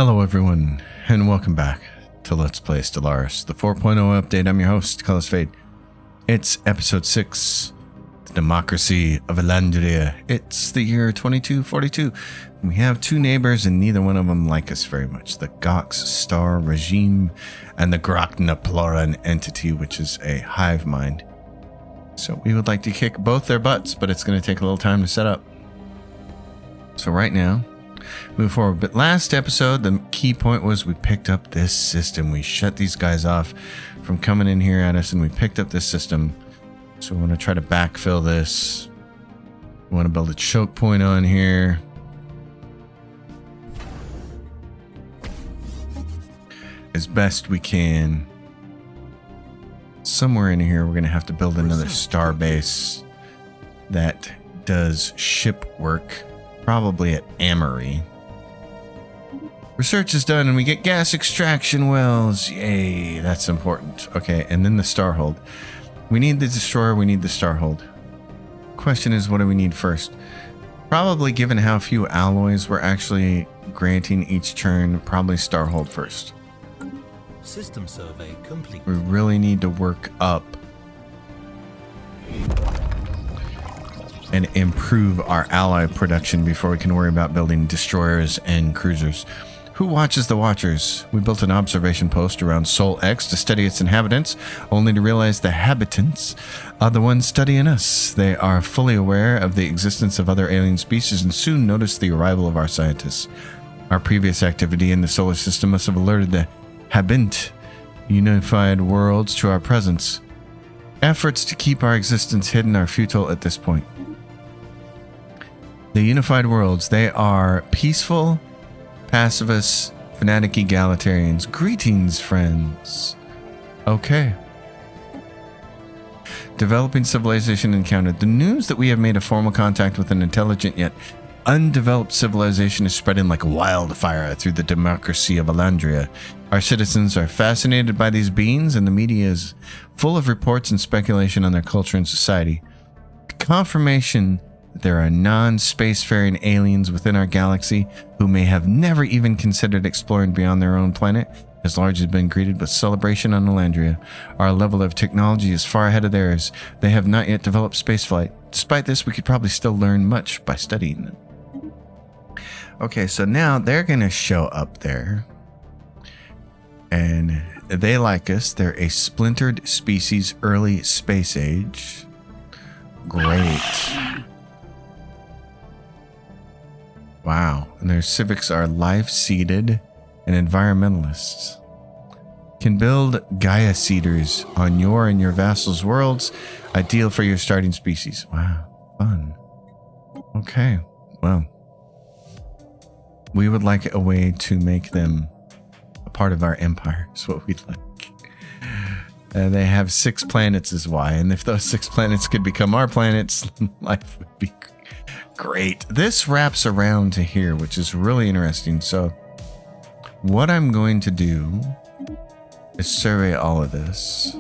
Hello everyone, and welcome back to Let's Play Stellaris, the 4.0 update. I'm your host, Colors Fade. It's episode 6, the Democracy of Elandria. It's the year 2242. We have two neighbors, and neither one of them like us very much. The Gox Star Regime and the Groknaploran entity, which is a hive mind. So we would like to kick both their butts, but it's going to take a little time to set up. So right now, move forward. But last episode, the key point was we picked up this system. We shut these guys off from coming in here at us, and we picked up this system. So we want to try to backfill this. We want to build a choke point on here. As best we can. Somewhere in here, we're going to have to build another star base that does ship work. Probably at Amory. Research is done and we get gas extraction wells. Yay, that's important. Okay, and then the Starhold. We need the destroyer, we need the Starhold. Question is, what do we need first? Probably, given how few alloys we're actually granting each turn, probably Starhold first. System survey complete. We really need to work up and improve our ally production before we can worry about building destroyers and cruisers. Who watches the Watchers? We built an observation post around Sol X to study its inhabitants, only to realize the habitants are the ones studying us. They are fully aware of the existence of other alien species and soon noticed the arrival of our scientists. Our previous activity in the solar system must have alerted the Habint unified worlds to our presence. Efforts to keep our existence hidden are futile at this point. The unified worlds, they are peaceful, pacifist, fanatic egalitarians. Greetings, friends. Okay. Developing civilization encountered. The news that we have made a formal contact with an intelligent yet undeveloped civilization is spreading like wildfire through the democracy of Elandria. Our citizens are fascinated by these beings, and the media is full of reports and speculation on their culture and society. Confirmation that there are non-spacefaring aliens within our galaxy who may have never even considered exploring beyond their own planet has largely been greeted with celebration on Elandria. Our level of technology is far ahead of theirs. They have not yet developed spaceflight. Despite this, we could probably still learn much by studying them. Okay, so now they're going to show up there. And they like us. They're a splintered species, early space age. Great. Wow. And their civics are life-seeded and environmentalists. Can build Gaia seeders on your and your vassals' worlds. Ideal for your starting species. Wow. Fun. Okay. Well. We would like a way to make them a part of our empire, is what we'd like. They have 6 planets is why. And if those 6 planets could become our planets, life would be great. This wraps around to here, which is really interesting. So what I'm going to do is survey all of this.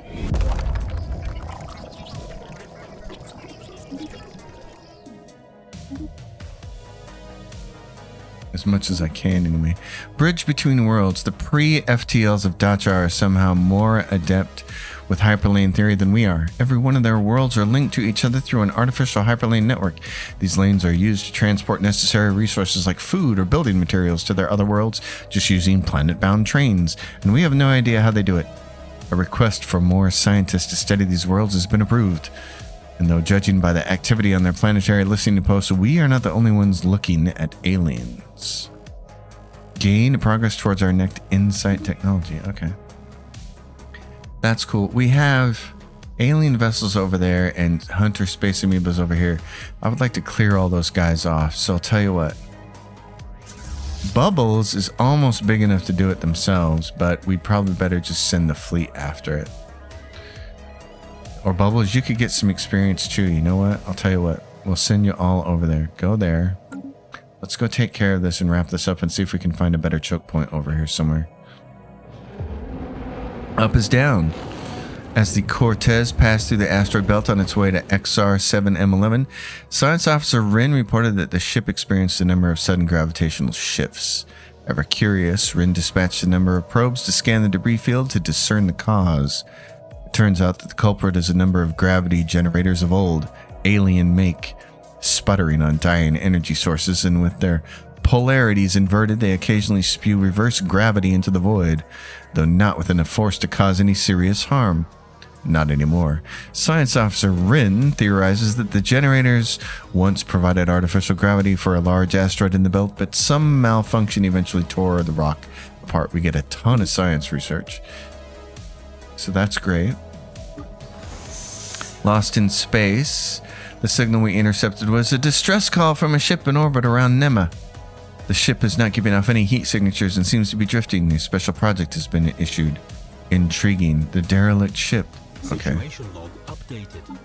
As much as I can, anyway. Bridge between worlds. The pre-FTLs of Dacha are somehow more adept with hyperlane theory than we are. Every one of their worlds are linked to each other through an artificial hyperlane network. These lanes are used to transport necessary resources like food or building materials to their other worlds, just using planet-bound trains, and we have no idea how they do it. A request for more scientists to study these worlds has been approved. And though judging by the activity on their planetary listening posts, we are not the only ones looking at aliens. Gain progress towards our next insight technology. Okay. That's cool. We have alien vessels over there and hunter space amoebas over here. I would like to clear all those guys off. So I'll tell you what. Bubbles is almost big enough to do it themselves, but we'd probably better just send the fleet after it. Or Bubbles, you could get some experience too. You know what? I'll tell you what. We'll send you all over there. Go there. Let's go take care of this and wrap this up and see if we can find a better choke point over here somewhere. Up is down. As the Cortez passed through the asteroid belt on its way to XR7M11, Science Officer Wren reported that the ship experienced a number of sudden gravitational shifts. Ever curious, Rin dispatched a number of probes to scan the debris field to discern the cause. It turns out that the culprit is a number of gravity generators of old, alien make, sputtering on dying energy sources, and with their polarities inverted, they occasionally spew reverse gravity into the void, though not with enough force to cause any serious harm. Not anymore. Science Officer Rin theorizes that the generators once provided artificial gravity for a large asteroid in the belt, but some malfunction eventually tore the rock apart. We get a ton of science research. So that's great. Lost in space. The signal we intercepted was a distress call from a ship in orbit around Nema. The ship is not giving off any heat signatures and seems to be drifting. A special project has been issued. Intriguing. The derelict ship. Okay. Situation log updated.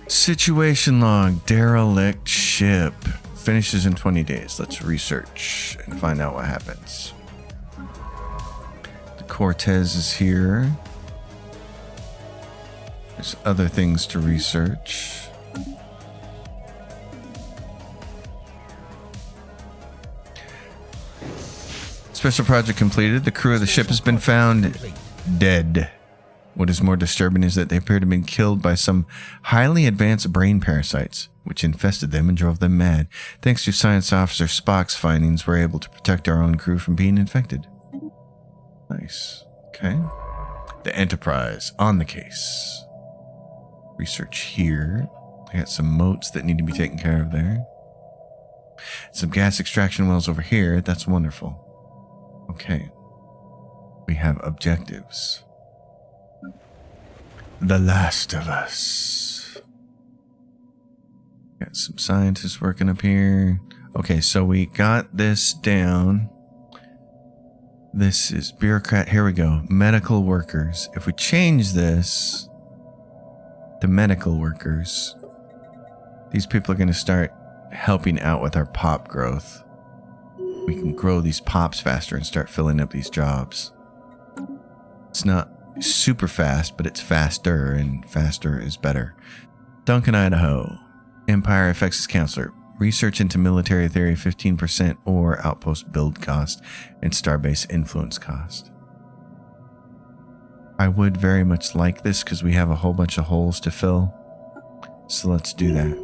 Situation log. Derelict ship. Finishes in 20 days. Let's research and find out what happens. The Cortez is here. There's other things to research. Special project completed. The crew of the ship has been found dead. What is more disturbing is that they appear to have been killed by some highly advanced brain parasites, which infested them and drove them mad. Thanks to Science Officer Spock's findings, we're able to protect our own crew from being infected. Nice. Okay. The Enterprise on the case. Research here. I got some moats that need to be taken care of there. Some gas extraction wells over here. That's wonderful. Okay. We have objectives. The Last of Us. Got some scientists working up here. Okay, so we got this down. This is bureaucrat. Here we go. Medical workers. If we change this to medical workers, these people are going to start helping out with our pop growth. We can grow these pops faster and start filling up these jobs. It's not super fast, but it's faster, and faster is better. Duncan, Idaho. Empire affects its counselor. Research into military theory, 15% or outpost build cost and starbase influence cost. I would very much like this because we have a whole bunch of holes to fill. So let's do that.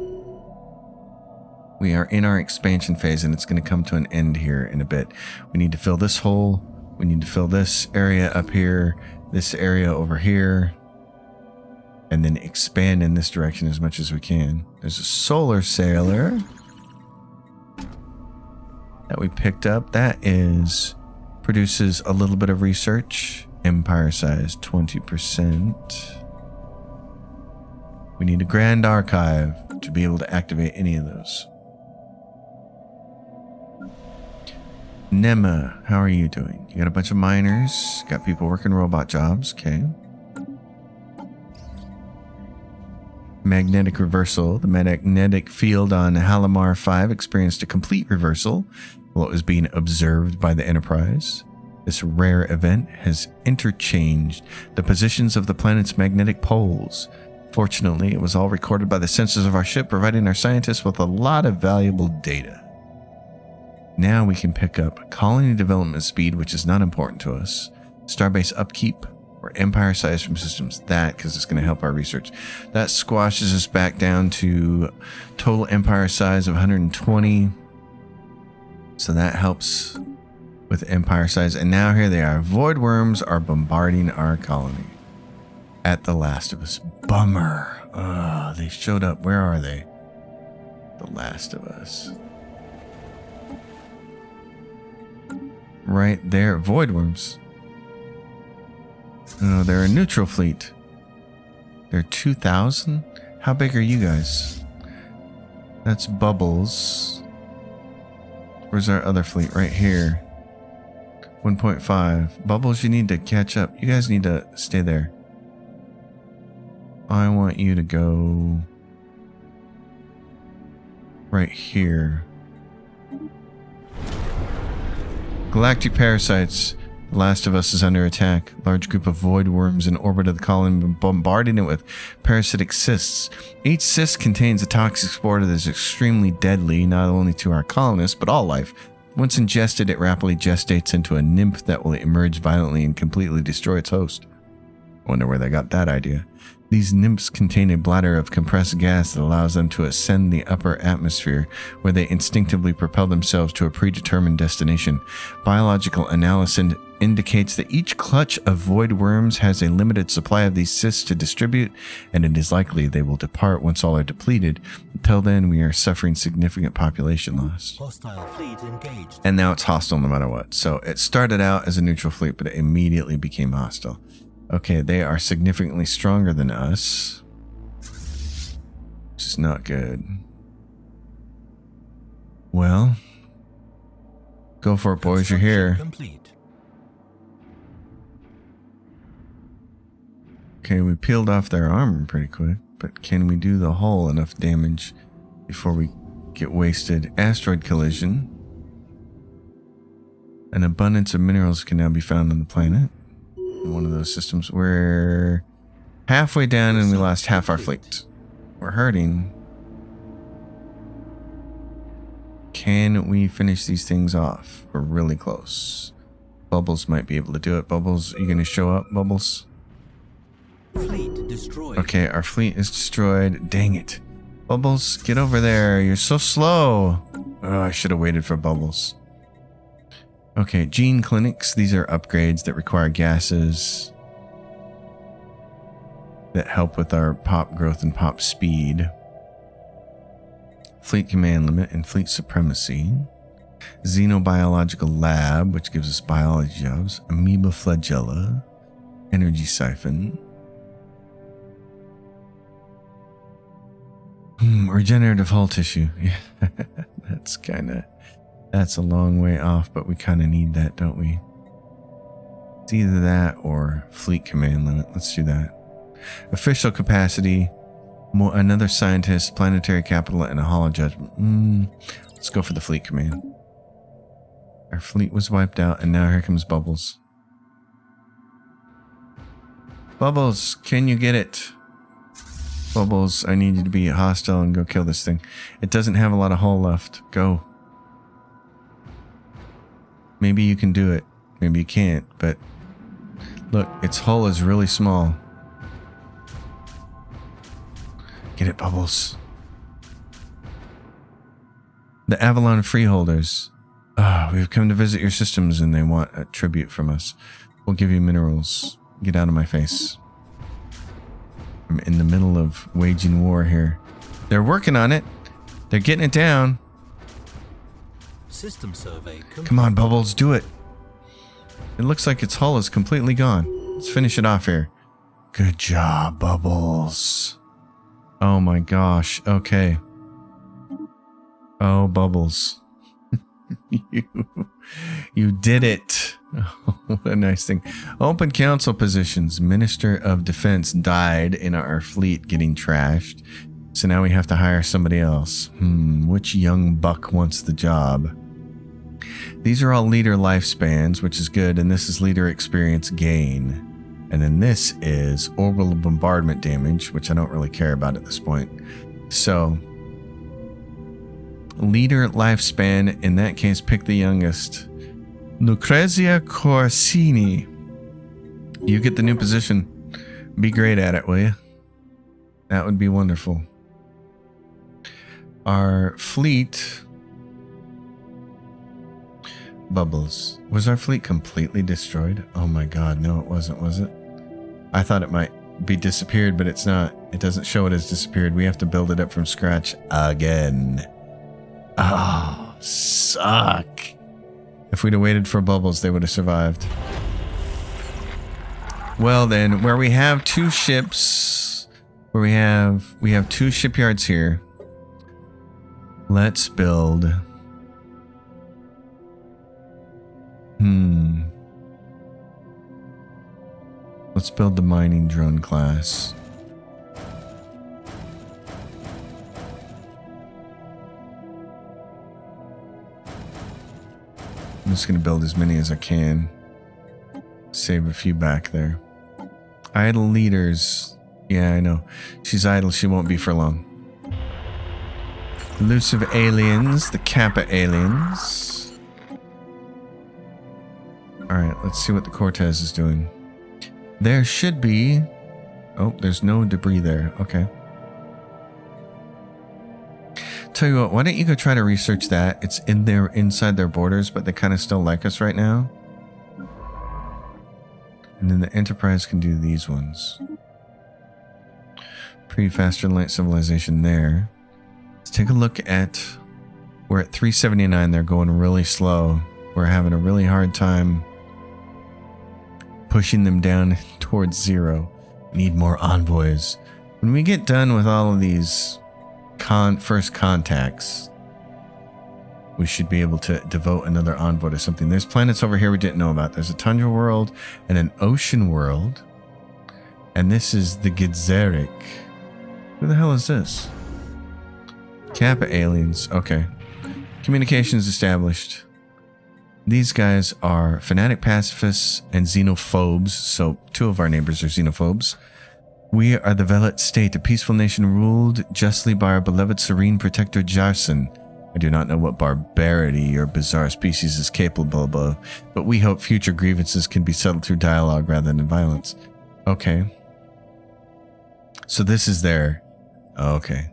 We are in our expansion phase and it's going to come to an end here in a bit. We need to fill this hole. We need to fill this area up here, this area over here, and then expand in this direction as much as we can. There's a solar sailor that we picked up. That produces a little bit of research. Empire size 20%. We need a grand archive to be able to activate any of those. Nema, how are you doing? You got a bunch of miners, got people working robot jobs, okay. Magnetic reversal. The magnetic field on Halimar 5 experienced a complete reversal while it was being observed by the Enterprise. This rare event has interchanged the positions of the planet's magnetic poles. Fortunately, it was all recorded by the sensors of our ship, providing our scientists with a lot of valuable data. Now we can pick up colony development speed, which is not important to us, starbase upkeep, or empire size from systems. That, because it's going to help our research. That squashes us back down to total empire size of 120. So that helps with empire size. And now here they are. Void worms are bombarding our colony. At The Last of Us. Bummer. They showed up. Where are they? The Last of Us. Right there. Void worms. Oh, they're a neutral fleet. They're 2,000? How big are you guys? That's Bubbles. Where's our other fleet? Right here. 1.5. Bubbles, you need to catch up. You guys need to stay there. I want you to go right here. Galactic parasites. The Last of Us is under attack. Large group of void worms in orbit of the colony bombarding it with parasitic cysts. Each cyst contains a toxic spore that is extremely deadly, not only to our colonists, but all life. Once ingested, it rapidly gestates into a nymph that will emerge violently and completely destroy its host. I wonder where they got that idea. These nymphs contain a bladder of compressed gas that allows them to ascend the upper atmosphere, where they instinctively propel themselves to a predetermined destination. Biological analysis indicates that each clutch of void worms has a limited supply of these cysts to distribute, and it is likely they will depart once all are depleted. Until then, we are suffering significant population loss. Hostile fleet engaged. And now it's hostile no matter what. So it started out as a neutral fleet, but it immediately became hostile. Okay, they are significantly stronger than us, which is not good. Well, go for it, boys. You're here. Complete. Okay, we peeled off their armor pretty quick, but can we do the hull enough damage before we get wasted? Asteroid collision. An abundance of minerals can now be found on the planet. In one of those systems. We're halfway down and we lost half our fleet. We're hurting. Can we finish these things off? We're really close. Bubbles might be able to do it. Bubbles, are you going to show up, Bubbles? Fleet destroyed. Okay, our fleet is destroyed. Dang it. Bubbles, get over there. You're so slow. Oh, I should have waited for Bubbles. Okay, gene clinics. These are upgrades that require gases that help with our pop growth and pop speed. Fleet command limit and fleet supremacy. Xenobiological lab, which gives us biology jobs. Amoeba flagella. Energy siphon. Regenerative hull tissue. Yeah, that's a long way off, but we kind of need that, don't we? It's either that or fleet command limit. Let's do that. Official capacity, another scientist, planetary capital, and a holo judgment. Let's go for the fleet command. Our fleet was wiped out, and now here comes Bubbles. Bubbles, can you get it? Bubbles, I need you to be hostile and go kill this thing. It doesn't have a lot of hull left. Go. Maybe you can do it. Maybe you can't, but look, its hull is really small. Get it, Bubbles. The Avalon Freeholders. We've come to visit your systems and they want a tribute from us. We'll give you minerals. Get out of my face. I'm in the middle of waging war here. They're working on it. They're getting it down. System survey complete. Come on, Bubbles, do it. It looks like its hull is completely gone. Let's finish it off here. Good job, Bubbles. Oh my gosh. Okay. Oh, Bubbles. You did it. Oh, what a nice thing. Open council positions. Minister of Defense died in our fleet getting trashed. So now we have to hire somebody else. Which young buck wants the job? These are all leader lifespans, which is good, and this is leader experience gain. And then this is orbital bombardment damage, which I don't really care about at this point. So, leader lifespan, in that case, pick the youngest. Lucrezia Corsini. You get the new position. Be great at it, will you? That would be wonderful. Our fleet... Bubbles. Was our fleet completely destroyed? Oh my god, no it wasn't, was it? I thought it might be disappeared, but it's not. It doesn't show it as disappeared. We have to build it up from scratch again. Oh, suck. If we'd have waited for Bubbles, they would have survived. Well then, where we have two ships, where we have two shipyards here. Let's build... Let's build the mining drone class. I'm just going to build as many as I can. Save a few back there. Idle leaders. Yeah, I know. She's idle. She won't be for long. Elusive aliens. The Kappa aliens. All right, let's see what the Cortez is doing. There should be... Oh, there's no debris there. Okay. Tell you what, why don't you go try to research that? It's inside their borders, but they kind of still like us right now. And then the Enterprise can do these ones. Pretty faster than light civilization there. Let's take a look at... We're at 379. They're going really slow. We're having a really hard time pushing them down towards 0. Need more envoys. When we get done with all of these first contacts, we should be able to devote another envoy to something. There's planets over here we didn't know about. There's a tundra world and an ocean world. And this is the Gizeric. Who the hell is this? Kappa aliens. Okay. Communications established. These guys are fanatic pacifists and xenophobes. So 2 of our neighbors are xenophobes. We are the Velet state, a peaceful nation ruled justly by our beloved serene protector Jarson. I do not know what barbarity or bizarre species is capable of, but we hope future grievances can be settled through dialogue rather than violence. Okay. So this is their... Okay.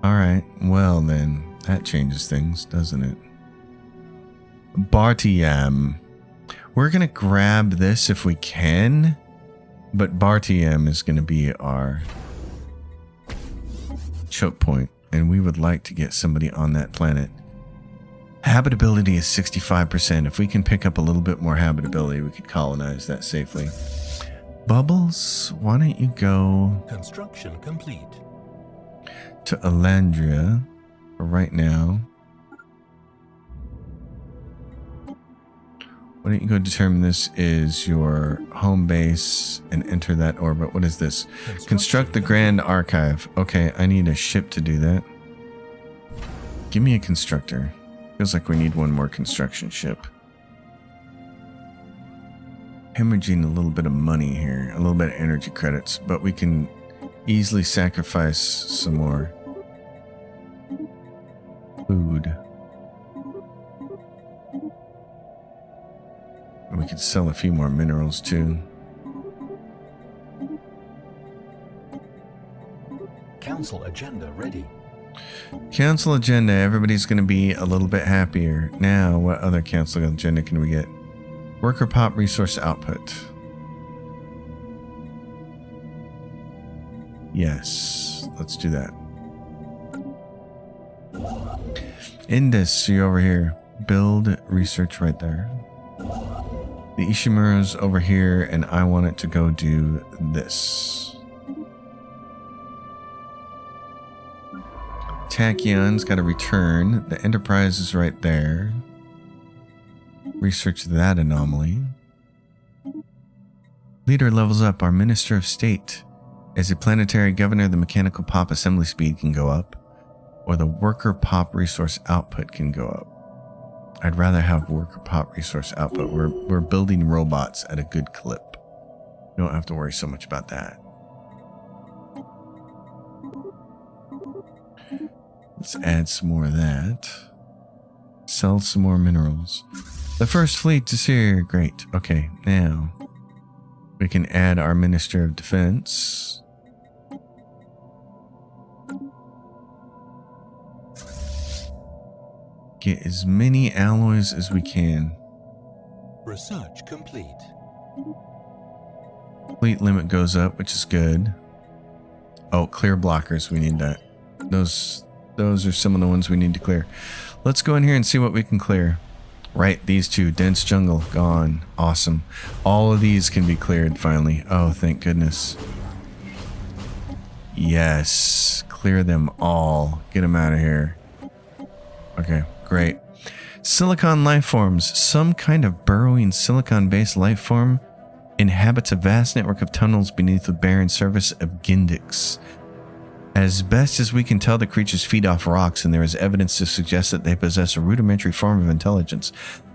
Alright, well then, that changes things, doesn't it? Bartiam. We're going to grab this if we can, but Bartiam is going to be our choke point, and we would like to get somebody on that planet. Habitability is 65%. If we can pick up a little bit more habitability, we could colonize that safely. Bubbles, why don't you go... Construction complete. To Elandria for right now. Why don't you go determine this is your home base and enter that orbit. What is this? Construct the Grand Archive. Okay, I need a ship to do that. Give me a constructor. Feels like we need one more construction ship. Hemorrhaging a little bit of money here, a little bit of energy credits, but we can easily sacrifice some more food. And we could sell a few more minerals too. Council agenda ready. Council agenda, everybody's going to be a little bit happier. Now, what other council agenda can we get? Worker pop resource output. Yes, let's do that. Indus, you over here. Build research right there. The Ishimura's over here, and I want it to go do this. Tachion's got to return. The Enterprise is right there. Research that anomaly. Leader levels up. Our Minister of State. As a planetary governor, the mechanical pop assembly speed can go up, or the worker pop resource output can go up. I'd rather have worker pop resource output. We're building robots at a good clip. You don't have to worry so much about that. Let's add some more of that. Sell some more minerals. The first fleet is here. Great. Okay, now we can add our Minister of Defense. Get as many alloys as we can. Research complete. Fleet limit goes up, which is good. Oh, clear blockers. We need that. Those are some of the ones we need to clear. Let's go in here and see what we can clear. Right, these two. Dense jungle, gone. Awesome. All of these can be cleared finally. Oh, thank goodness. Yes. Clear them all. Get them out of here. Okay, great. Silicon life forms. Some kind of burrowing silicon-based life form inhabits a vast network of tunnels beneath the barren surface of Gindix. As best as we can tell, the creatures feed off rocks, and there is evidence to suggest that they possess a rudimentary form of intelligence.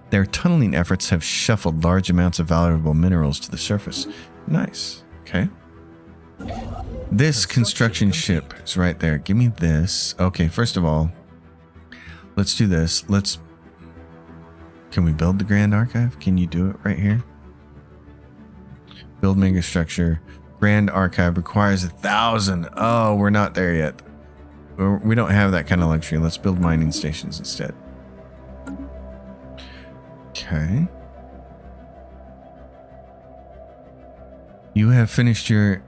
Their tunneling efforts have shuffled large amounts of valuable minerals to the surface. Nice. Okay. This construction ship is right there. Give me this. Okay, first of all, let's do this. Can we build the Grand Archive? Can you do it right here? Build mega structure. Grand Archive requires 1,000. Oh, we're not there yet. We don't have that kind of luxury. Let's build mining stations instead. Okay. You have finished your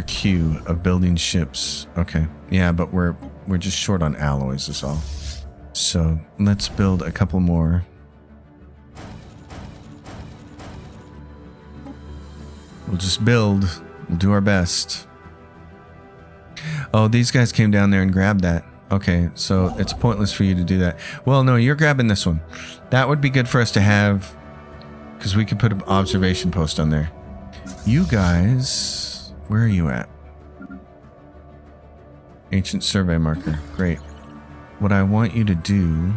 queue of building ships. Okay. Yeah, but we're just short on alloys is all. So let's build a couple more. We'll just build. We'll do our best. Oh, these guys came down there and grabbed that. Okay, so it's pointless for you to do that. Well, no, you're grabbing this one. That would be good for us to have, because we could put an observation post on there. You guys, where are you at? Ancient survey marker. Great. What I want you to do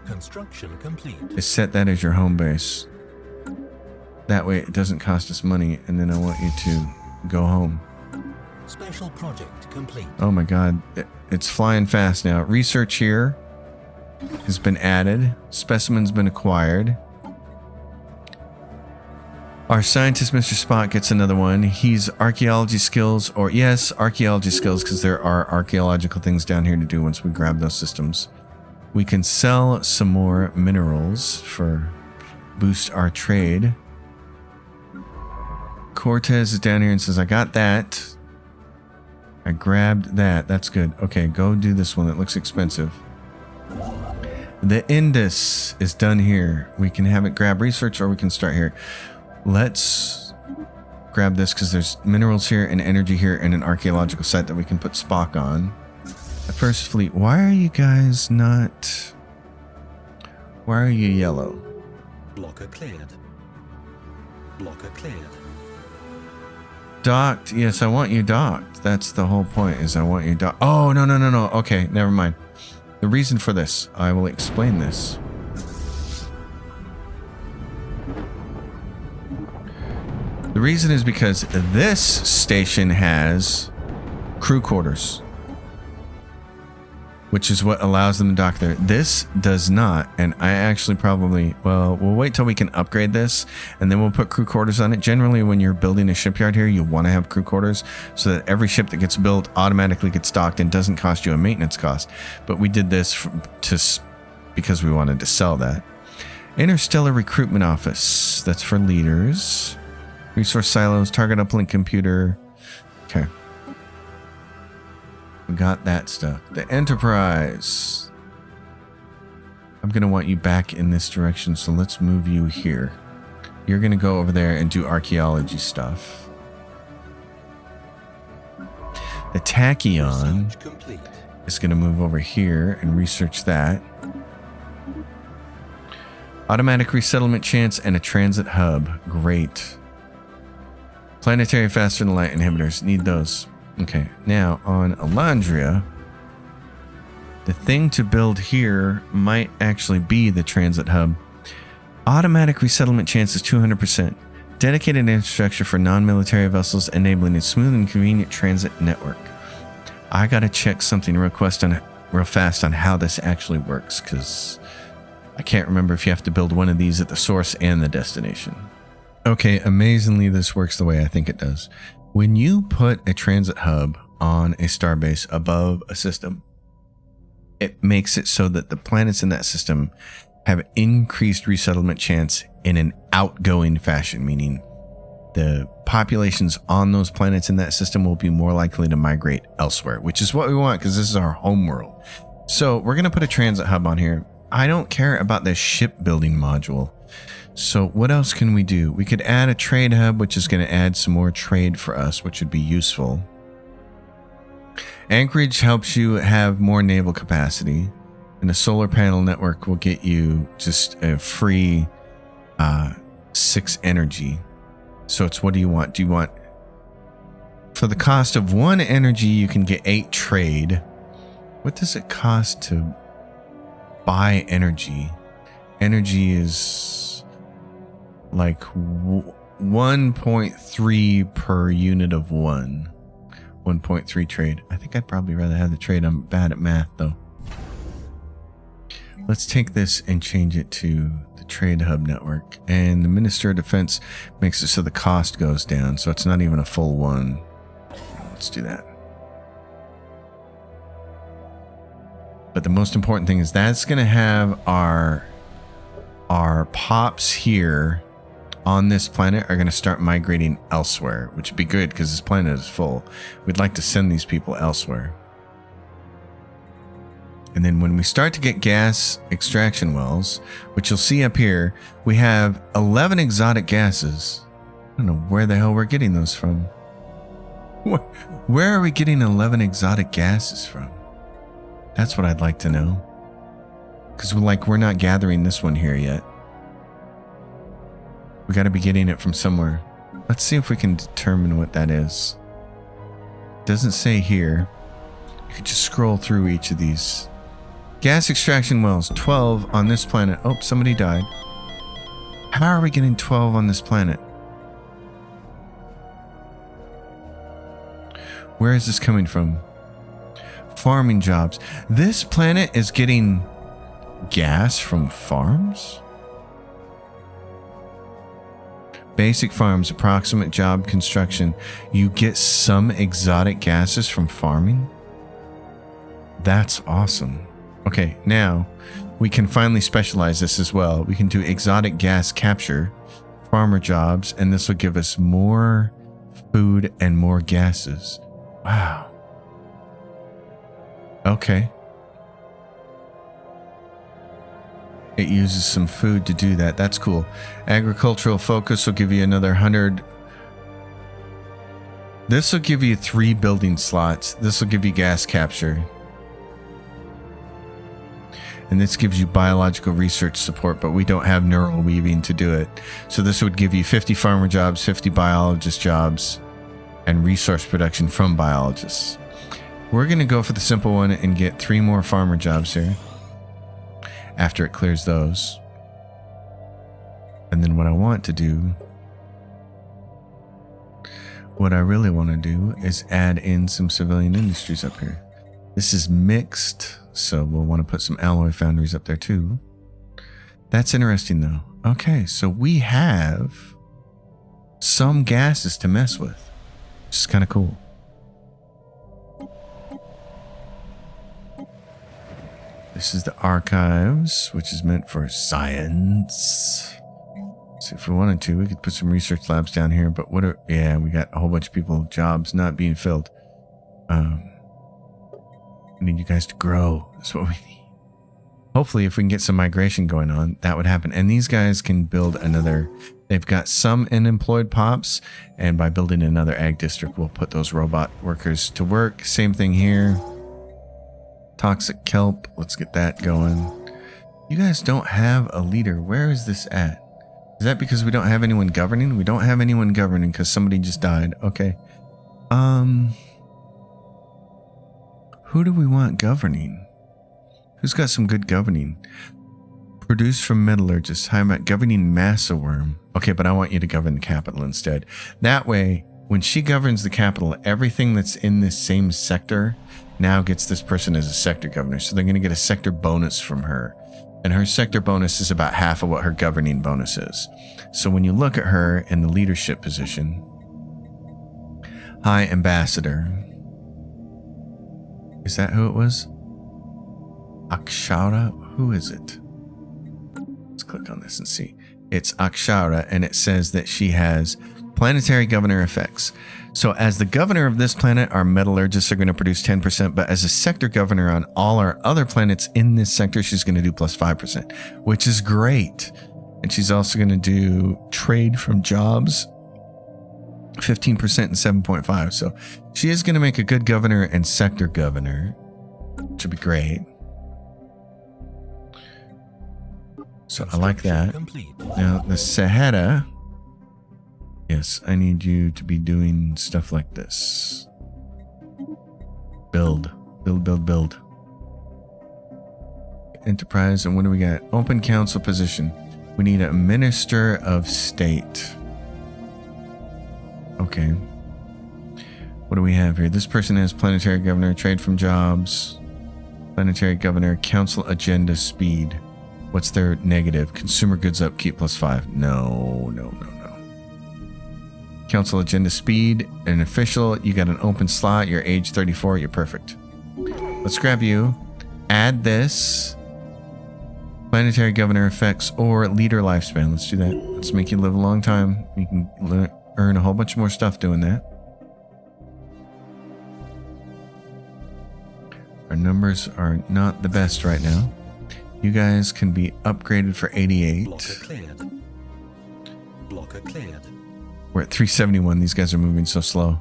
Construction complete. is set that as your home base. That way it doesn't cost us money, and then I want you to go home. Special project complete. Oh my god, it's flying fast now. Research here has been added. Specimens been acquired. Our scientist, Mr. Spot, gets another one. He's archaeology skills, or yes, archaeology skills, because there are archaeological things down here to do once we grab those systems. We can sell some more minerals for boost our trade. Cortez is down here and says, I got that. I grabbed that. That's good. Okay, go do this one. It looks expensive. The Indus is done here. We can have it grab research, or we can start here. Let's grab this because there's minerals here and energy here and an archaeological site that we can put Spock on. The first fleet. Why are you guys not... Why are you yellow? Blocker cleared. Blocker cleared. Docked. Yes, I want you docked. That's the whole point, is I want you docked. Oh, no, no, no, no. Okay, never mind. The reason for this, I will explain this. The reason is because this station has crew quarters, which is what allows them to dock there. This does not, and I actually probably, well, we'll wait till we can upgrade this, and then we'll put crew quarters on it. Generally, when you're building a shipyard here, you want to have crew quarters so that every ship that gets built automatically gets docked and doesn't cost you a maintenance cost. But we did this because we wanted to sell that. Interstellar Recruitment Office, that's for leaders. Resource silos, target uplink computer. Okay. We got that stuff. The Enterprise. I'm going to want you back in this direction, so let's move you here. You're going to go over there and do archaeology stuff. The Tachyon is going to move over here and research that. Automatic resettlement chance and a transit hub. Great. Planetary faster than light inhibitors. Need those. Okay, now on Elandria, the thing to build here might actually be the transit hub. Automatic resettlement chance is 200%. Dedicated infrastructure for non-military vessels, enabling a smooth and convenient transit network. I gotta check something real fast on how this actually works, because I can't remember if you have to build one of these at the source and the destination. Okay, amazingly, this works the way I think it does. When you put a transit hub on a starbase above a system, it makes it so that the planets in that system have increased resettlement chance in an outgoing fashion, meaning the populations on those planets in that system will be more likely to migrate elsewhere, which is what we want because this is our home world. So we're going to put a transit hub on here. I don't care about this shipbuilding module. So what else can we do? We could add a trade hub, which is going to add some more trade for us, which would be useful. Anchorage helps you have more naval capacity, and a solar panel network will get you just a free 6 energy. So it's, what do you want? Do you want, for the cost of 1 energy, you can get 8 trade. What does it cost to buy energy? Energy is like 1.3 per unit of 1. 1.3 trade. I think I'd probably rather have the trade. I'm bad at math though. Let's take this and change it to the trade hub network. And the Minister of Defense makes it so the cost goes down. So it's not even a full one. Let's do that. But the most important thing is that's going to have our pops here on this planet are going to start migrating elsewhere, which would be good because this planet is full. We'd like to send these people elsewhere. And then when we start to get gas extraction wells, which you'll see up here, we have 11 exotic gases. I don't know where the hell we're getting those from. Where are we getting 11 exotic gases from? That's what I'd like to know. Because we're not gathering this one here yet. We got to be getting it from somewhere. Let's see if we can determine what that is. It doesn't say here. You can just scroll through each of these. Gas extraction wells, 12 on this planet. Oh, somebody died. How are we getting 12 on this planet? Where is this coming from? Farming jobs. This planet is getting gas from farms? Basic farms, approximate job construction. You get some exotic gases from farming? That's awesome. Okay, now we can finally specialize this as well. We can do exotic gas capture, farmer jobs, and this will give us more food and more gases. Wow. Okay. It uses some food to do that. That's cool. Agricultural focus will give you another 100. This will give you 3 building slots. This will give you gas capture. And this gives you biological research support, but we don't have neural weaving to do it. So this would give you 50 farmer jobs, 50 biologist jobs, and resource production from biologists. We're going to go for the simple one and get 3 more farmer jobs here after it clears those. And then what I want to do, what I really want to do is add in some civilian industries up here. This is mixed, so we'll want to put some alloy foundries up there too. That's interesting though. Okay, so we have some gases to mess with, which is kind of cool. This is the archives, which is meant for science. So if we wanted to, we could put some research labs down here, but yeah, we got a whole bunch of people, jobs not being filled. We need you guys to grow. That's what we need. Hopefully, if we can get some migration going on, that would happen. And these guys can build another. They've got some unemployed pops, and by building another ag district, we'll put those robot workers to work. Same thing here. Toxic kelp. Let's get that going. You guys don't have a leader. Where is this at? Is that because we don't have anyone governing? We don't have anyone governing because somebody just died. Okay. Who do we want governing? Who's got some good governing? Produced from metallurgists. How about governing massa worm? Okay, but I want you to govern the capital instead. That way, when she governs the capital, everything that's in this same sector now gets this person as a sector governor. So they're going to get a sector bonus from her. And her sector bonus is about half of what her governing bonus is. So when you look at her in the leadership position, High Ambassador. Is that who it was? Akshara? Who is it? Let's click on this and see. It's Akshara, and it says that she has planetary governor effects. So as the governor of this planet, our metallurgists are going to produce 10%, but as a sector governor on all our other planets in this sector, she's going to do plus 5%, which is great. And she's also going to do trade from jobs, 15% and 7.5. So she is going to make a good governor and sector governor, which would be great. So I like that. Now the Sahara. Yes, I need you to be doing stuff like this. Build. Enterprise, and what do we got? Open council position. We need a minister of state. Okay. What do we have here? This person has planetary governor, trade from jobs, Planetary Governor, Council Agenda Speed. What's their negative? Consumer goods upkeep +5. No. Council Agenda Speed, an official. You got an open slot. You're age 34. You're perfect. Let's grab you. Add this. Planetary Governor effects or leader lifespan. Let's do that. Let's make you live a long time. You can earn a whole bunch more stuff doing that. Our numbers are not the best right now. You guys can be upgraded for 88. Blocker cleared. Blocker cleared. We're at 371. These guys are moving so slow.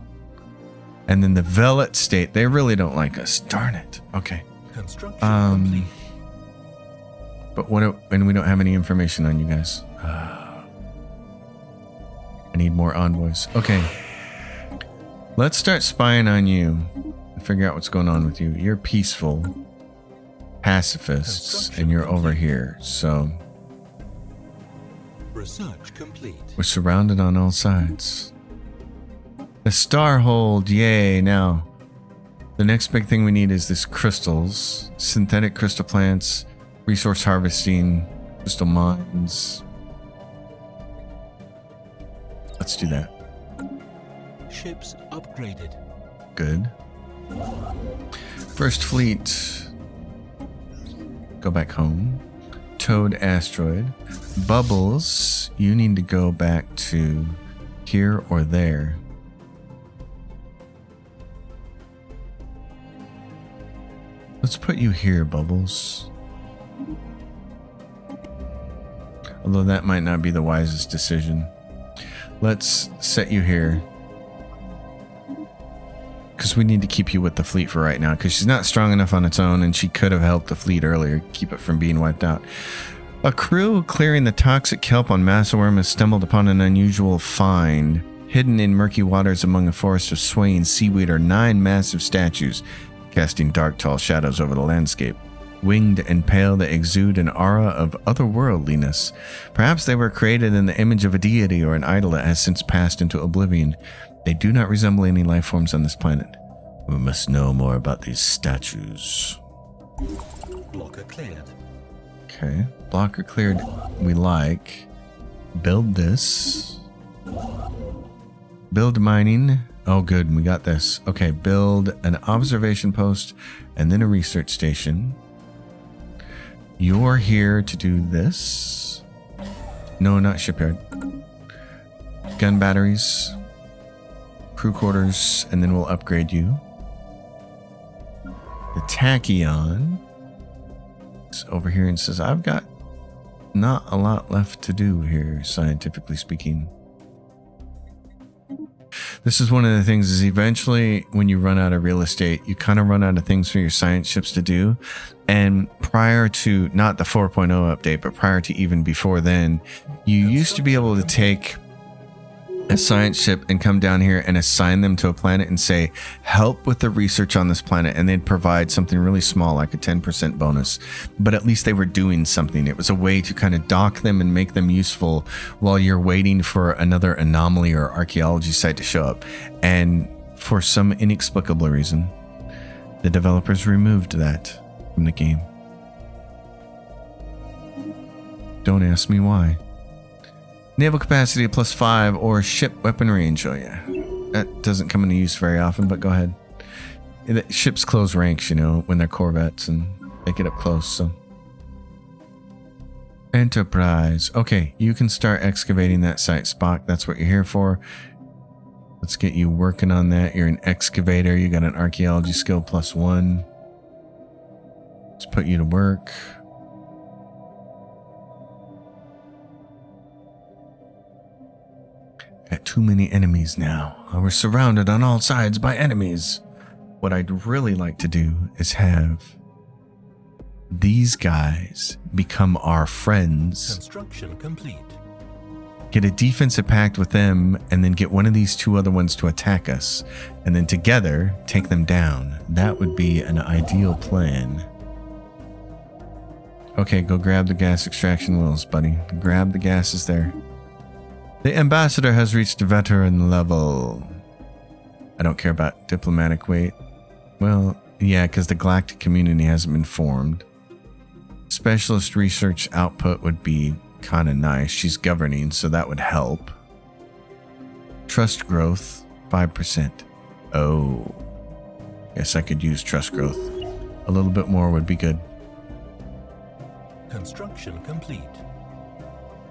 And then the Velet state, they really don't like us. Darn it. Okay. Construction complete. But and we don't have any information on you guys. I need more envoys. Okay. Let's start spying on you and figure out what's going on with you. You're peaceful pacifists and you're over here. So Research complete. we're surrounded on all sides. The Starhold, yay. Now, the next big thing we need is this crystals, synthetic crystal plants, resource harvesting, crystal mines. Let's do that. Ships upgraded. Good. First fleet. Go back home. Toad asteroid. Bubbles, you need to go back to here or there. Let's put you here, Bubbles. Although that might not be the wisest decision. Let's set you here. Because we need to keep you with the fleet for right now. Because she's not strong enough on its own and she could have helped the fleet earlier. Keep it from being wiped out. A crew clearing the toxic kelp on Massaworm has stumbled upon an unusual find. Hidden in murky waters among a forest of swaying seaweed are 9 massive statues, casting dark, tall shadows over the landscape. Winged and pale, they exude an aura of otherworldliness. Perhaps they were created in the image of a deity or an idol that has since passed into oblivion. They do not resemble any life forms on this planet. We must know more about these statues. Blocker cleared. Okay, blocker cleared. We like. Build this. Build mining. Oh, good, we got this. Okay, build an observation post and then a research station. You're here to do this. No, not shipyard. Gun batteries. Crew quarters, and then we'll upgrade you. The Tachyon is over here and says, I've got not a lot left to do here, scientifically speaking. This is one of the things is eventually when you run out of real estate, you kind of run out of things for your science ships to do. And prior to, not the 4.0 update, but prior to even before then, you used to be able to take a science ship and come down here and assign them to a planet and say, help with the research on this planet. And they'd provide something really small, like a 10% bonus. But at least they were doing something. It was a way to kind of dock them and make them useful while you're waiting for another anomaly or archaeology site to show up. And for some inexplicable reason, the developers removed that from the game. Don't ask me why. Naval capacity +5 or ship weapon range. Oh yeah, that doesn't come into use very often, but go ahead. Ships close ranks, you know, when they're corvettes and they get up close, so. Enterprise. Okay, you can start excavating that site, Spock. That's what you're here for. Let's get you working on that. You're an excavator. You got an archaeology skill +1. Let's put you to work. Got too many enemies now. We're surrounded on all sides by enemies. What I'd really like to do is have these guys become our friends. Construction complete. Get a defensive pact with them and then get one of these 2 other ones to attack us. And then together, take them down. That would be an ideal plan. Okay, go grab the gas extraction wells, buddy. Grab the gases there. The ambassador has reached veteran level. I don't care about diplomatic weight. Well, Yeah, because the galactic community hasn't been formed. Specialist research output would be kind of nice. She's governing, so that would help. Trust growth, 5%. Oh. Guess I could use trust growth. A little bit more would be good. Construction complete.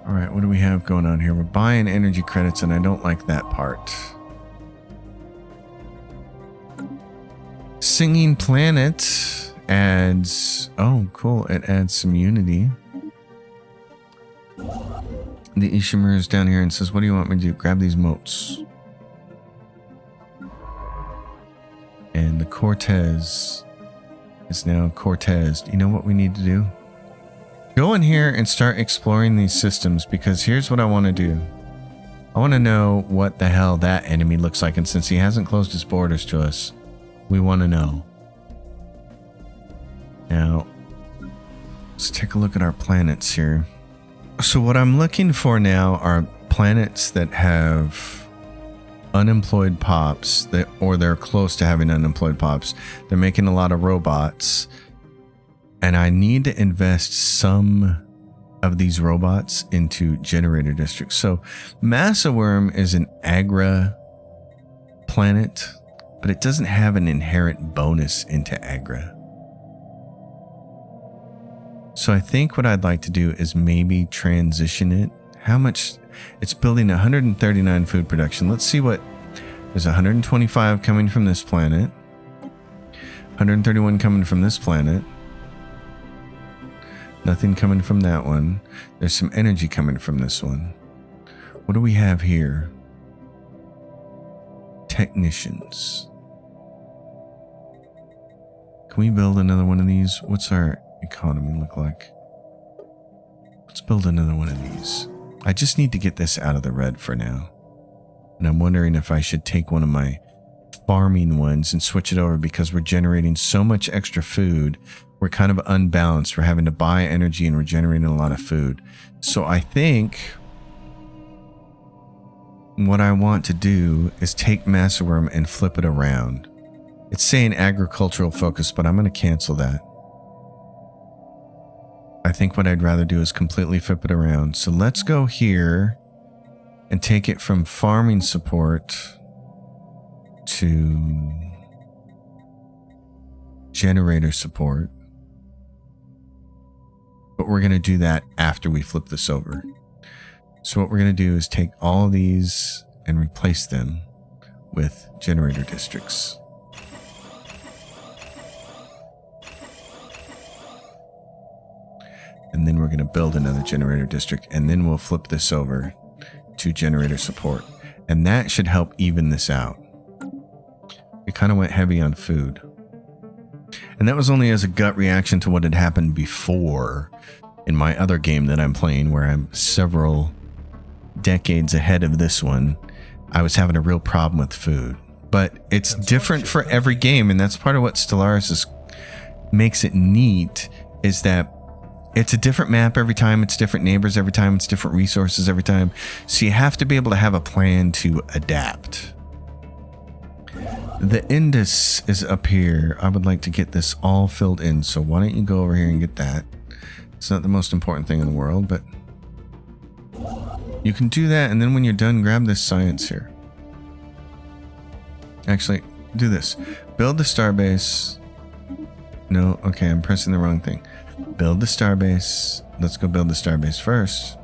All right, what do we have going on here? We're buying energy credits, and I don't like that part. Singing Planet adds... Oh, cool. It adds some unity. The Ishimura is down here and says, what do you want me to do? Grab these motes. And the Cortez is now Cortez. You know what we need to do? Go in here and start exploring these systems, because here's what I want to do. I want to know what the hell that enemy looks like, and since he hasn't closed his borders to us, we want to know. Now, let's take a look at our planets here. So what I'm looking for now are planets that have unemployed pops, or they're close to having unemployed pops. They're making a lot of robots. And I need to invest some of these robots into generator districts. So Massa Worm is an Agra planet, but it doesn't have an inherent bonus into Agra. So I think what I'd like to do is maybe transition it. How much? It's building 139 food production. Let's see what... There's 125 coming from this planet. 131 coming from this planet. Nothing coming from that one. There's some energy coming from this one. What do we have here? Technicians. Can we build another one of these? What's our economy look like? Let's build another one of these. I just need to get this out of the red for now. And I'm wondering if I should take one of my farming ones and switch it over, because we're generating so much extra food. We're kind of unbalanced. We're having to buy energy and we're generating a lot of food. So I think what I want to do is take Massa Worm and flip it around. It's saying agricultural focus, but I'm going to cancel that. I think what I'd rather do is completely flip it around. So let's go here and take it from farming support to generator support. But we're going to do that after we flip this over. So what we're going to do is take all of these and replace them with generator districts. And then we're going to build another generator district, and then we'll flip this over to generator support. And that should help even this out. We kind of went heavy on food. And that was only as a gut reaction to what had happened before in my other game that I'm playing, where I'm several decades ahead of this one. I was having a real problem with food. But it's different for every game, and that's part of what Stellaris makes it neat, is that it's a different map every time, it's different neighbors every time, it's different resources every time. So you have to be able to have a plan to adapt. The Indus is up here. I would like to get this all filled in, so why don't you go over here and get that. It's not the most important thing in the world, but you can do that, and then when you're done, grab this science here. Actually, do this. Build the starbase. No, okay, I'm pressing the wrong thing. Build the starbase. Let's go build the starbase first.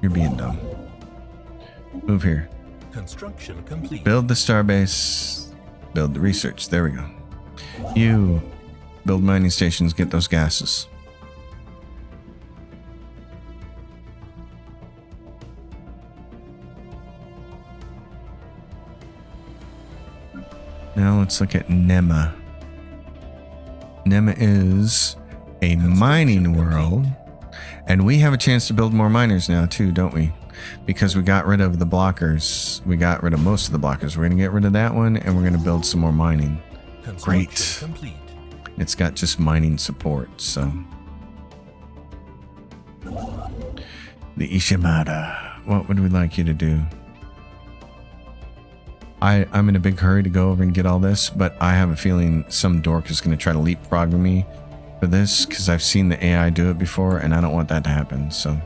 You're being dumb. Move here. Construction complete. Build the starbase. Build the research. There we go. You build mining stations. Get those gases. Now let's look at Nema. Nema is a mining world, and we have a chance to build more miners now too, don't we? Because we got rid of the blockers. We got rid of most of the blockers. We're going to get rid of that one, and we're going to build some more mining. Great. Complete. It's got just mining support, so. The Ishimura. What would we like you to do? I'm in a big hurry to go over and get all this, but I have a feeling some dork is going to try to leapfrog me for this because I've seen the AI do it before and I don't want that to happen. So,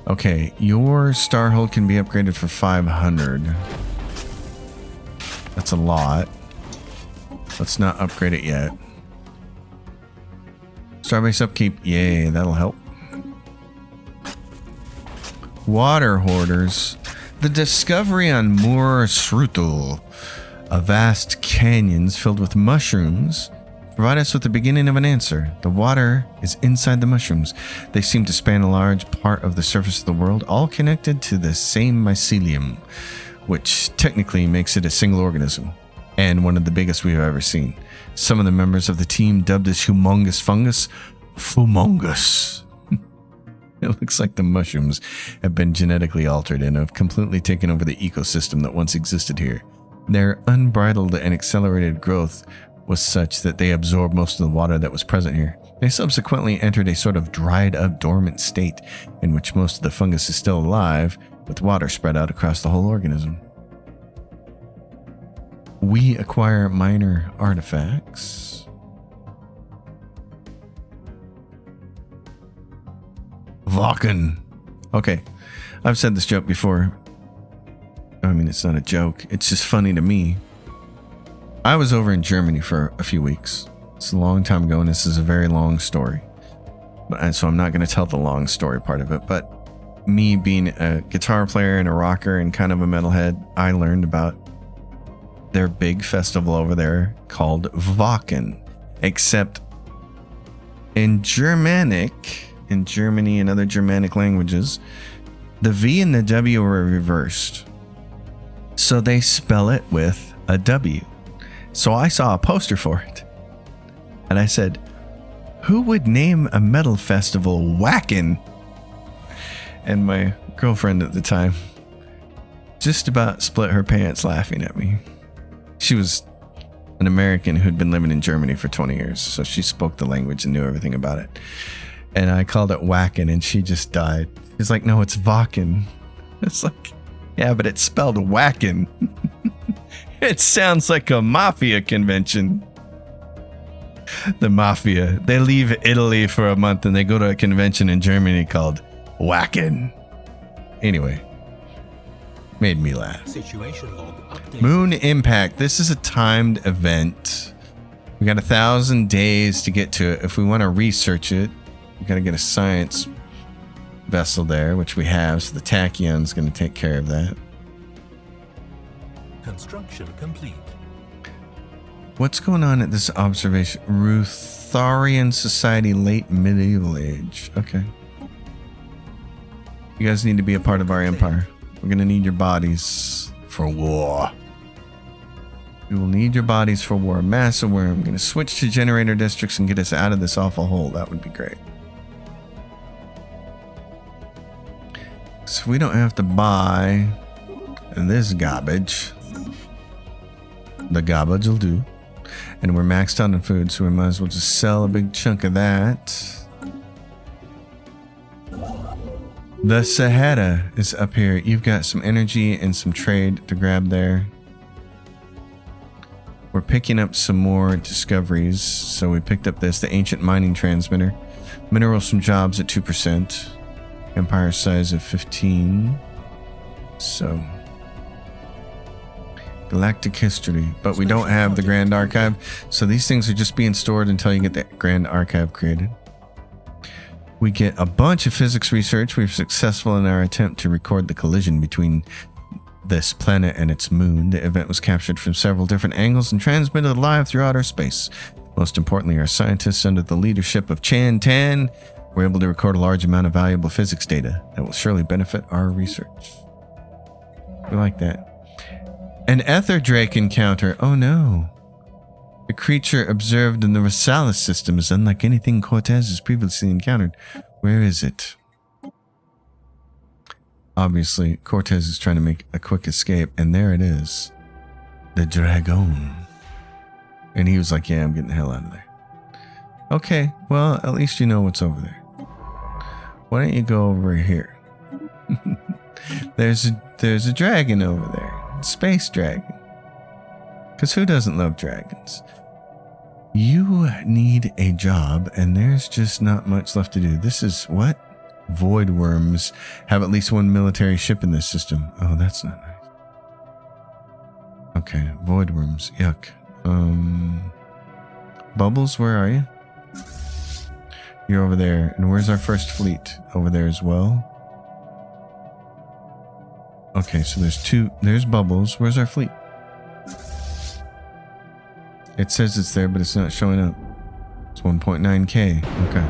okay, your Starhold can be upgraded for 500. That's a lot. Let's not upgrade it yet. Starbase upkeep, yay, that'll help. Water hoarders. The discovery on Mur Srutul, a vast canyons filled with mushrooms, provide us with the beginning of an answer. The water is inside the mushrooms. They seem to span a large part of the surface of the world, all connected to the same mycelium, which technically makes it a single organism, and one of the biggest we've ever seen. Some of the members of the team dubbed as humongous fungus, Fumongus. It looks like the mushrooms have been genetically altered and have completely taken over the ecosystem that once existed here. Their unbridled and accelerated growth was such that they absorbed most of the water that was present here. They subsequently entered a sort of dried up dormant state in which most of the fungus is still alive, with water spread out across the whole organism. We acquire minor artifacts. Vulcan. Okay, I've said this joke before. I mean, it's not a joke. It's just funny to me. I was over in Germany for a few weeks. It's a long time ago, and this is a very long story. And so I'm not going to tell the long story part of it. But me being a guitar player and a rocker and kind of a metalhead, I learned about their big festival over there called Wacken. Except in Germanic, in Germany and other Germanic languages, the V and the W were reversed. So they spell it with a W. So I saw a poster for it. And I said, who would name a metal festival Wacken? And my girlfriend at the time just about split her pants laughing at me. She was an American who'd been living in Germany for 20 years. So she spoke the language and knew everything about it. And I called it Wacken, and she just died. She's like, no, it's Wacken. It's like, yeah, but it's spelled Wacken. It sounds like a mafia convention. The mafia. They leave Italy for a month and they go to a convention in Germany called Wacken. Anyway, made me laugh. Situation log update. Moon impact. This is a timed event. We got 1,000 days to get to it. If we want to research it, we got to get a science vessel there, which we have. So the Tachyon's going to take care of that. Construction complete. What's going on at this observation? Rutharian Society, late medieval age. Okay. You guys need to be a part of our empire. We're going to need your bodies for war. We will need your bodies for war. Massive worm. I'm going to switch to generator districts and get us out of this awful hole. That would be great. So we don't have to buy this garbage. The garbage will do. And we're maxed out on food, so we might as well just sell a big chunk of that. The Sahara is up here. You've got some energy and some trade to grab there. We're picking up some more discoveries. So we picked up this, the ancient mining transmitter. Minerals from jobs at 2%. Empire size of 15. So galactic history, but we don't have the Grand Archive, so these things are just being stored until you get the Grand Archive created. We get a bunch of physics research. We're successful in our attempt to record the collision between this planet and its moon. The event was captured from several different angles and transmitted live through outer space. Most importantly, our scientists under the leadership of Chan Tan were able to record a large amount of valuable physics data that will surely benefit our research. We like that. An Ether Drake encounter. Oh no. The creature observed in the Rosalis system is unlike anything Cortez has previously encountered. Where is it? Obviously, Cortez is trying to make a quick escape, and there it is. The Dragon. And he was like, yeah, I'm getting the hell out of there. Okay, well, at least you know what's over there. Why don't you go over here? There's a dragon over there. Space dragon. Because who doesn't love dragons? You need a job, and there's just not much left to do. This is what? Void worms have at least one military ship in this system. Oh, that's not nice. Okay, void worms. Yuck. Bubbles, where are you? You're over there. And where's our first fleet? Over there as well. Okay, so there's Bubbles. Where's our fleet? It says it's there, but it's not showing up. It's 1.9K. Okay.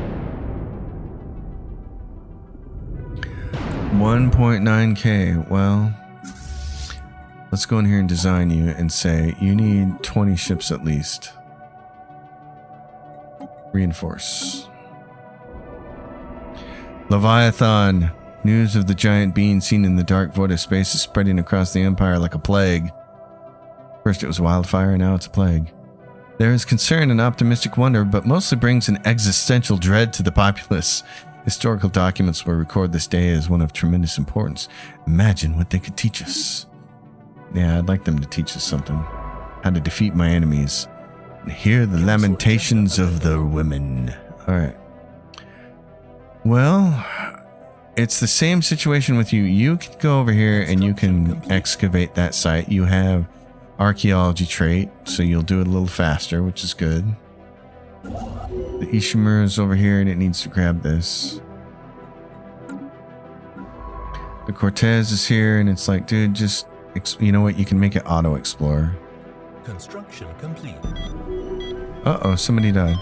1.9K. Well, let's go in here and design you and say you need 20 ships at least. Reinforce. Leviathan. News of the giant being seen in the dark void of space is spreading across the Empire like a plague. First it was wildfire, now it's a plague. There is concern and optimistic wonder, but mostly brings an existential dread to the populace. Historical documents will record this day as one of tremendous importance. Imagine what they could teach us. Yeah, I'd like them to teach us something. How to defeat my enemies. And hear the lamentations of the women. Alright. Well, it's the same situation with you. You can go over here and you can excavate that site. You have archaeology trait, so you'll do it a little faster, which is good. The Ishimura is over here and it needs to grab this. The Cortez is here and it's like, dude, just, you know what? You can make it auto explore. Construction complete. Uh-oh, somebody died.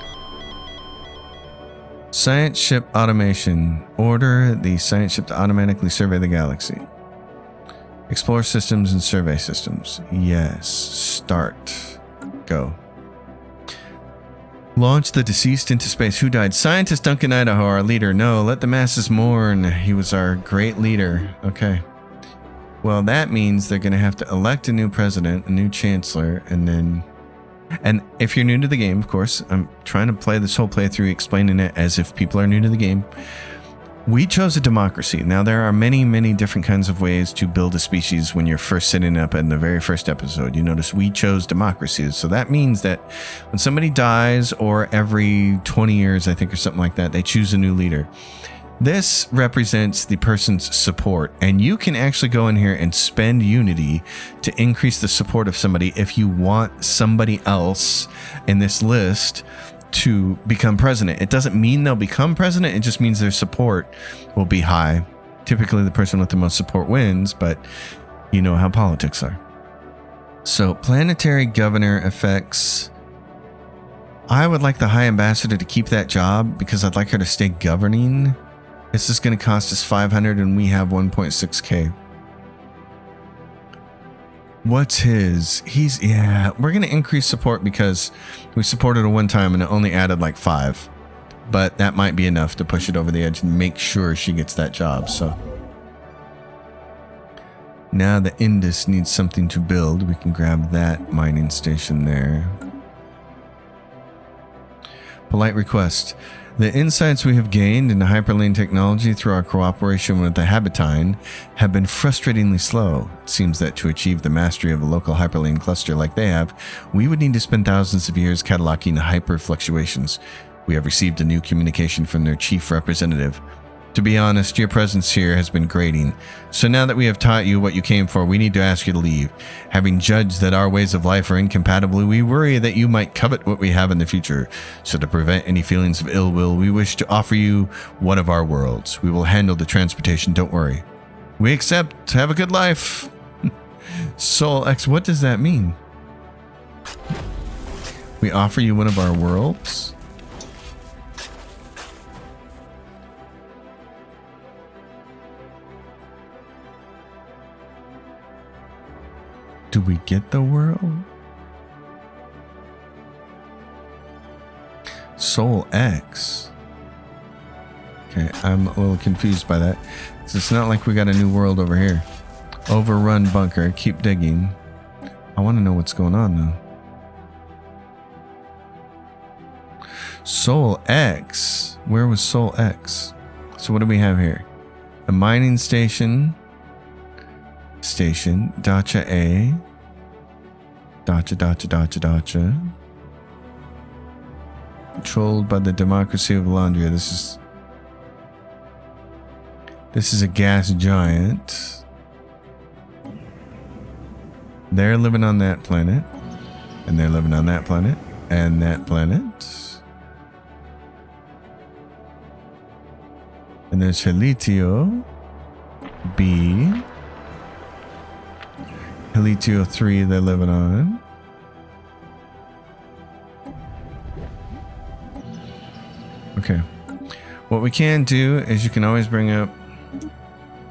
Science ship automation. Order the science ship to automatically survey the galaxy. Explore systems and survey systems. Yes. Start. Go. Launch the deceased into space. Who died? Scientist Duncan Idaho, our leader. No, let the masses mourn. He was our great leader. Okay. Well, that means they're going to have to elect a new president, a new chancellor, and then... And if you're new to the game, of course, I'm trying to play this whole playthrough explaining it as if people are new to the game. We chose a democracy. Now, there are many, many different kinds of ways to build a species when you're first setting up in the very first episode. You notice we chose democracy. So that means that when somebody dies, or every 20 years, I think, or something like that, they choose a new leader. This represents the person's support, and you can actually go in here and spend unity to increase the support of somebody if you want somebody else in this list to become president. It doesn't mean they'll become president, it just means their support will be high. Typically the person with the most support wins, but you know how politics are. So planetary governor effects. I would like the High Ambassador to keep that job because I'd like her to stay governing. This is going to cost us 500 and we have 1.6K. What's his? Yeah, we're going to increase support because we supported it one time and it only added like 5. But that might be enough to push it over the edge and make sure she gets that job. So now the Indus needs something to build. We can grab that mining station there. Polite request. The insights we have gained in the hyperlane technology through our cooperation with the Habitine have been frustratingly slow. It seems that to achieve the mastery of a local hyperlane cluster like they have, we would need to spend thousands of years cataloging hyper fluctuations. We have received a new communication from their chief representative. To be honest, your presence here has been grating. So now that we have taught you what you came for, we need to ask you to leave. Having judged that our ways of life are incompatible, we worry that you might covet what we have in the future. So to prevent any feelings of ill will, we wish to offer you one of our worlds. We will handle the transportation, don't worry. We accept. Have a good life. Soul X, what does that mean? We offer you one of our worlds? Do we get the world? Soul X. Okay, I'm a little confused by that. It's not like we got a new world over here. Overrun bunker. Keep digging. I want to know what's going on though. Soul X. Where was Soul X? So what do we have here? A mining station. station. Dacha A. Dacha. Controlled by the democracy of Landria. This is a gas giant. They're living on that planet. And they're living on that planet. And that planet. And there's Helitio B. Helitio 3 they're living on. Okay. What we can do is you can always bring up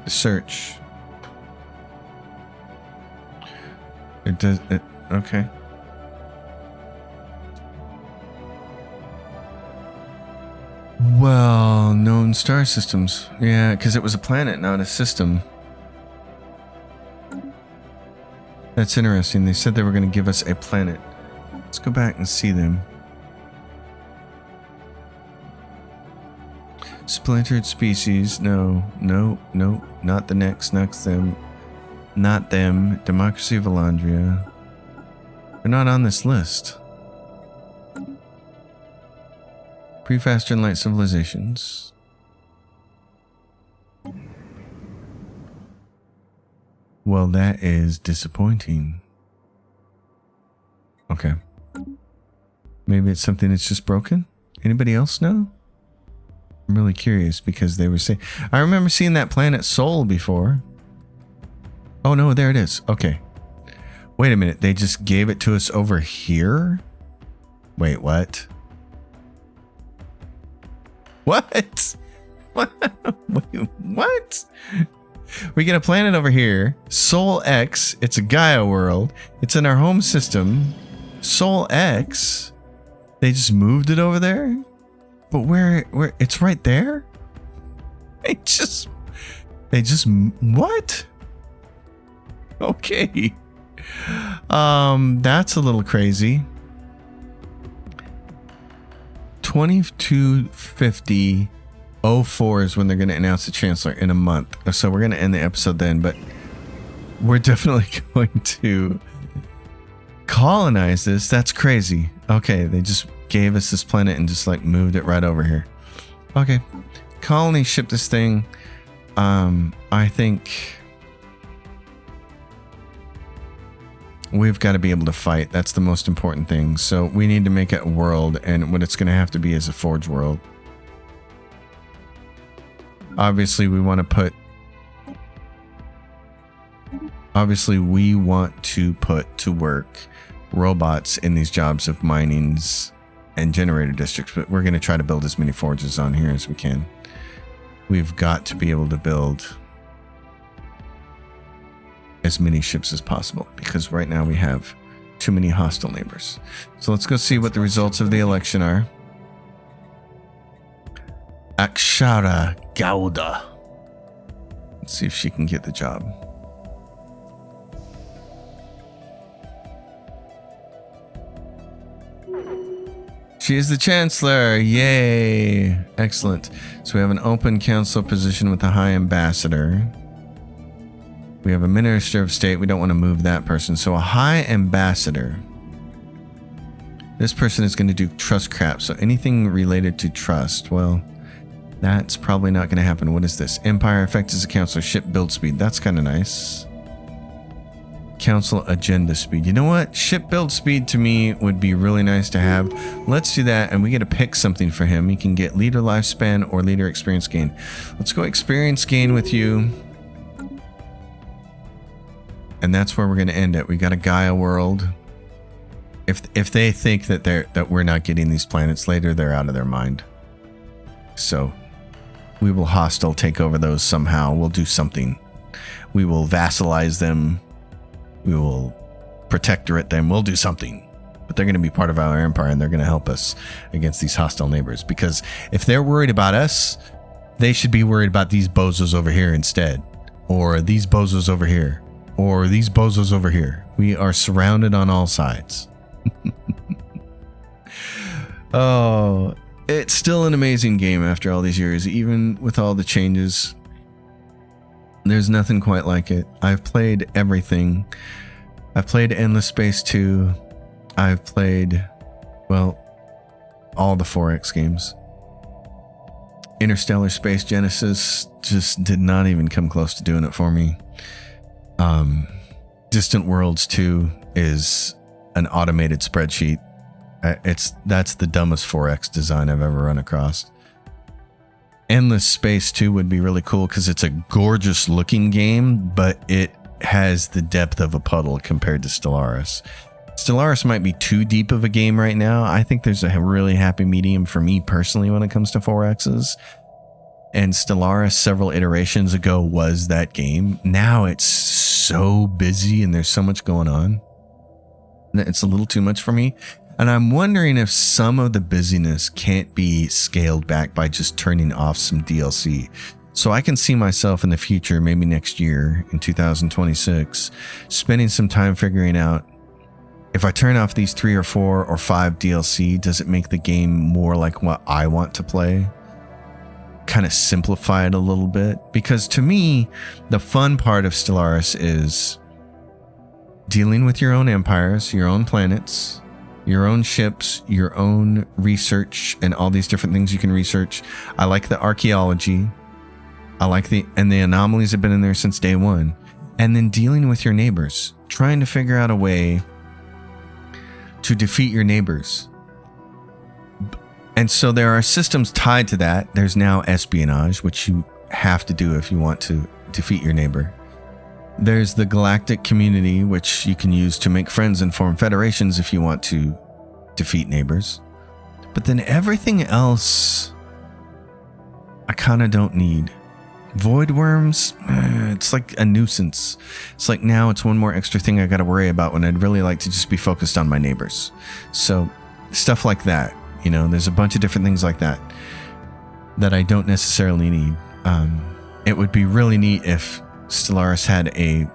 the search. It does it. Okay. Well, known star systems. Yeah, because it was a planet, not a system. That's interesting. They said they were going to give us a planet. Let's go back and see them. Splintered species. No. Not the next them. Not them. Democracy of Elandria. They're not on this list. Pre-faster and light civilizations. Well, that is disappointing. Okay. Maybe it's something that's just broken? Anybody else know? I'm really curious because they were saying... I remember seeing that planet Sol before. Oh no, there it is. Okay. Wait a minute. They just gave it to us over here? Wait, what? What? Wait, what? We get a planet over here, Sol X. It's a Gaia world. It's in our home system. Sol X. They just moved it over there? But where it's right there? They just what? Okay. That's a little crazy. 2250-04 is when they're going to announce the Chancellor in a month. So we're going to end the episode then, but we're definitely going to colonize this. That's crazy. Okay, they just gave us this planet and just like moved it right over here. Okay, colony ship this thing. I think we've got to be able to fight. That's the most important thing. So we need to make it a world, and what it's going to have to be is a forge world. Obviously, we want to put to work robots in these jobs of minings and generator districts, but we're going to try to build as many forges on here as we can. We've got to be able to build as many ships as possible because right now we have too many hostile neighbors. So let's go see what the results of the election are. Akshara Gauda. Let's see if she can get the job. She is the Chancellor. Yay. Excellent. So we have an open council position with a high ambassador. We have a Minister of State. We don't want to move that person. So a high ambassador. This person is going to do trust crap. So anything related to trust, well, that's probably not going to happen. What is this? Empire effect as a counselor. Ship build speed. That's kind of nice. Council agenda speed. You know what? Ship build speed to me would be really nice to have. Let's do that, and we get to pick something for him. He can get leader lifespan or leader experience gain. Let's go experience gain with you. And that's where we're going to end it. We got a Gaia world. If they think that we're not getting these planets later, they're out of their mind. So we will hostile take over those somehow. We'll do something. We will vassalize them. We will protectorate them. We'll do something. But they're going to be part of our empire, and they're going to help us against these hostile neighbors. Because if they're worried about us, they should be worried about these bozos over here instead. Or these bozos over here. Or these bozos over here. We are surrounded on all sides. Oh, it's still an amazing game after all these years, even with all the changes. There's nothing quite like it. I've played everything. I've played Endless Space 2. I've played, well, all the 4X games. Interstellar Space Genesis just did not even come close to doing it for me. Distant Worlds 2 is an automated spreadsheet. That's the dumbest 4X design I've ever run across. Endless Space 2 would be really cool because it's a gorgeous looking game, but it has the depth of a puddle compared to Stellaris. Stellaris might be too deep of a game right now. I think there's a really happy medium for me personally when it comes to 4Xs. And Stellaris several iterations ago was that game. Now it's so busy and there's so much going on. It's a little too much for me. And I'm wondering if some of the busyness can't be scaled back by just turning off some DLC. So I can see myself in the future, maybe next year in 2026, spending some time figuring out if I turn off these 3 or 4 or 5 DLC, does it make the game more like what I want to play? Kind of simplify it a little bit. Because to me, the fun part of Stellaris is dealing with your own empires, your own planets, your own ships, your own research, and all these different things you can research. I like the archaeology. I like the anomalies have been in there since day one. And then dealing with your neighbors, trying to figure out a way to defeat your neighbors. And so there are systems tied to that. There's now espionage, which you have to do if you want to defeat your neighbor. There's the galactic community, which you can use to make friends and form federations if you want to defeat neighbors. But then everything else, I kind of don't need. Void worms, it's like a nuisance. It's like now it's one more extra thing I got to worry about when I'd really like to just be focused on my neighbors. So stuff like that, you know, there's a bunch of different things like that that I don't necessarily need. It would be really neat if Stellaris had a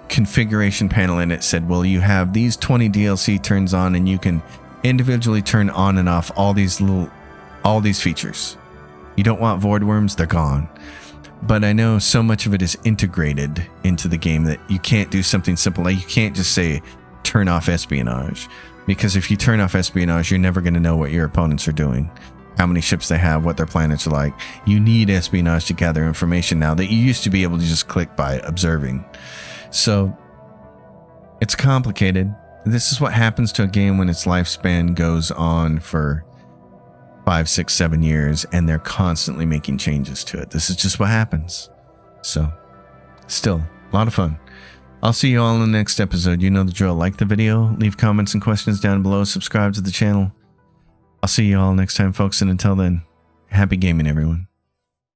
configuration panel in it said, well, you have these 20 DLC turns on and you can individually turn on and off all these features. You don't want void worms, they're gone. But I know so much of it is integrated into the game that you can't do something simple. Like you can't just say turn off espionage, because if you turn off espionage, you're never going to know what your opponents are doing, how many ships they have, what their planets are like. You need espionage to gather information now that you used to be able to just click by observing. So it's complicated. This is what happens to a game when its lifespan goes on for 5, 6, 7 years and they're constantly making changes to it. This is just what happens. So still a lot of fun. I'll see you all in the next episode. You know the drill. Like the video, leave comments and questions down below, subscribe to the channel. I'll see you all next time, folks, and until then, happy gaming, everyone.